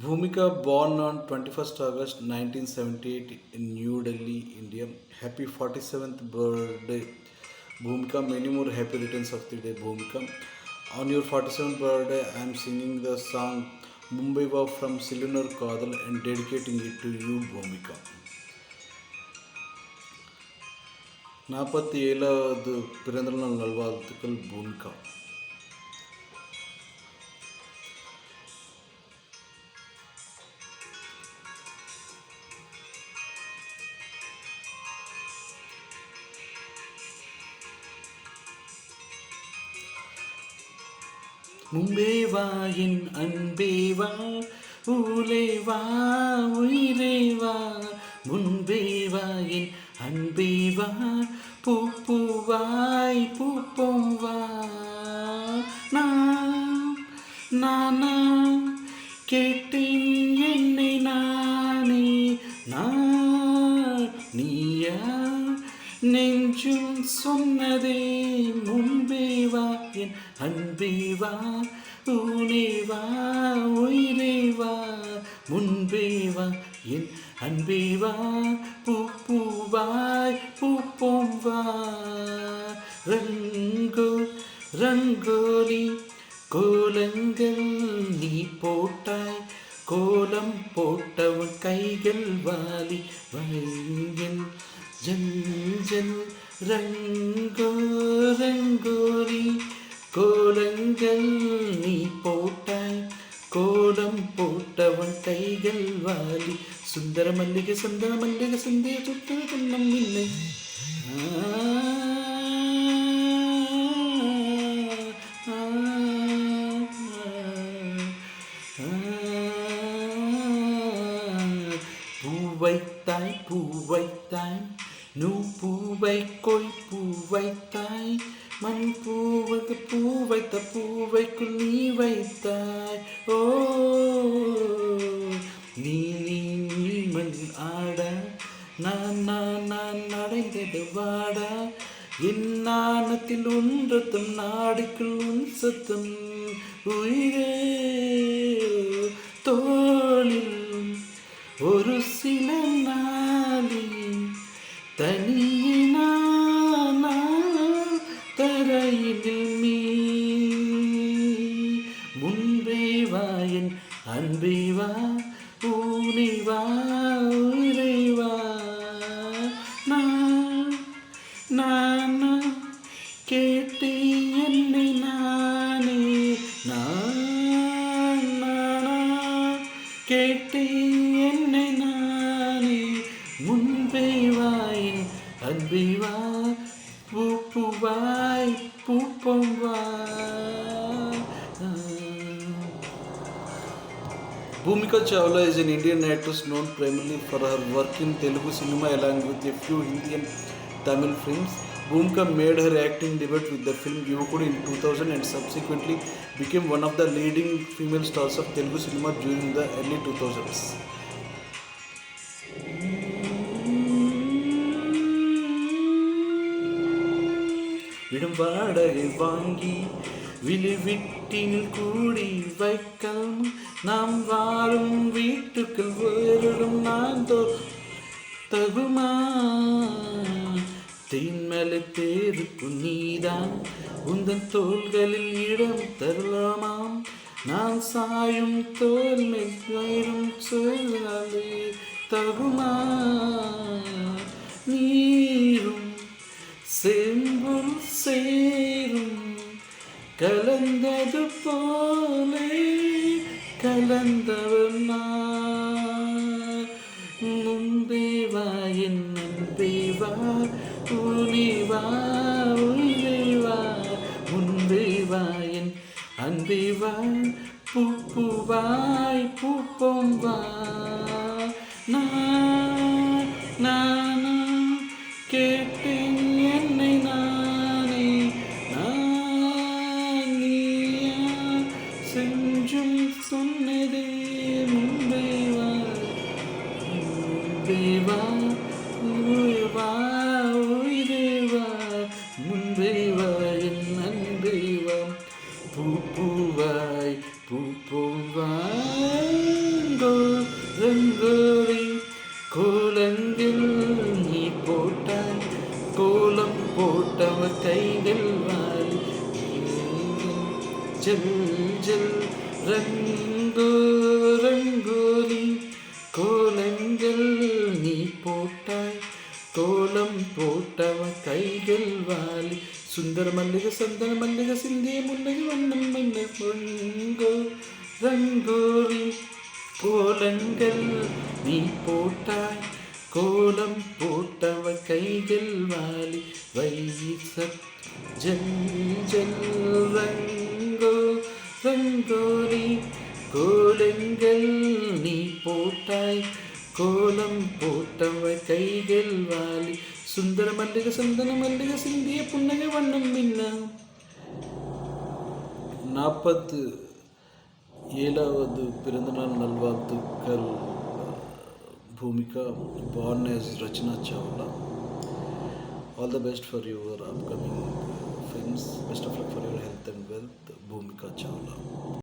Bhumika, born on 21st August 1978 in New Delhi, India. Happy 47th birthday, Bhumika. Many more happy returns of the day, Bhumika. On your 47th birthday, I am singing the song Mumbai Wow from Silunar Kadal and dedicating it to you, Bhumika. 47வது பிறந்தநாள் நல்வாழ்த்துக்கள் பூமிகா. முன்பே வா என் அன்பே வா, ஊலே வா உயிரே வா, முன்பே வா என் அன்பே வா, பூவாய் பூப்போம் வா. நானா கேட்டேன் என்னை நானே, நான் நீயா நெஞ்சும் சொன்னதே. முன்பே வா என் அன்பே வா, ஊனே வா உயிரே வா, முன்பே வா என் அன்பே வா, பூவாய் பூப்போம் வா. ரங்கோலி கோலங்கள் நீ போட்டாய், கோலம் போட்டவன் கைகள் வாலி வையன் ஜல் ரங்கோலி கோலங்கள் நீ போட்டாய், கோலம் போட்டவன் கைகள் வாலி. சுந்தர மல்லிகை சந்தன மல்லிகை சந்தைய சுத்த சொன்னம் இல்லை. பூவைத்தாய் நூ பூவைக்கோய் பூவைத்தாய், மண் பூவது பூவைத்த பூவைக்குள் நீ வைத்தாய். ஓ நீ மண் ஆட நான் அடைந்தது வாடா, என் நாணத்தில் ஒன்றத்தும் நாடிக்குள் உன் சத்தம். உயிரே தோளில் ஒரு சில நாளில் தனியினான தரையில் மீ. முன்பே வா என் அன்பே வா, ஊனே வா உயிரே வா. நான் கேட்டு என்னை நானே, கேட்டு என்னை நானே. முன்பே வா என் அன்பே வா, பூவாய் பூப்போம் வா. Bhumika Chawla is an Indian actress known primarily for her work in Telugu cinema along with a few Hindi and Tamil films. Bhumika made her acting debut with the film Yuvakudu in 2000 and subsequently became one of the leading female stars of Telugu cinema during the early 2000s. விடும் வாடகை வாங்கி விழிவிட்டினில் கூடி வைக்கலாம், நாம் வாழும் வீட்டுக்குள் வேறிடும் நான் தகுமா. தேன்மலை பேருக்கு நீதான், உந்தன் தோள்களில் இடம் தரலாமாம், நான் சாயும் தோல் மேலும் சொல்லாலே தகுமா. நீரும் செம்பும் சேரும் கலந்தது போலே கலந்தவர் நான். முன்பே வா என் அன்பே வா, ஊனே வா உயிரே வா, முன்பே வா என் அன்பே வா, பூவாய் பூப்போம் வா. நான் கேட்டேன் என்னை நானே, நீயா செஞ்சும் சொன்னதே. முன்பே வா உயிரே வா, முன்பே வா என் அன்பே வா, பூவாய் பூப்போம் வா. கைகள் வாலி ஜல் ஜல் ரங்கோ ரங்கோலி கோலங்கள் நீ போட்டாய் கோலம் போட்டவ கைகள் வாலி சுந்தர மல்லிகை சந்தன மல்லிகை சிந்திய முல்லை வண்ணம் வண்ண பொங்கோ ரங்கோலி கோலங்கள் நீ போட்டாய் கோலம் போட்டவ கைகள் வாலி வைசத் ஜல் ஜல் ரங்கோ ரங்கோலி கோலங்கள் நீ போட்டாய் கோலம் போட்டவ கைகள் வாலி சுந்தர மல்லிகை சந்தன மல்லிகை சிந்திய புன்னகை வண்ணம் மின்ன 47வது பிறந்தநாள் நல்வாழ்த்துக்கள் Bhumika born as Rachna Chawla. All the best for your upcoming films. Best of luck for your health and wealth, Bhumika Chawla.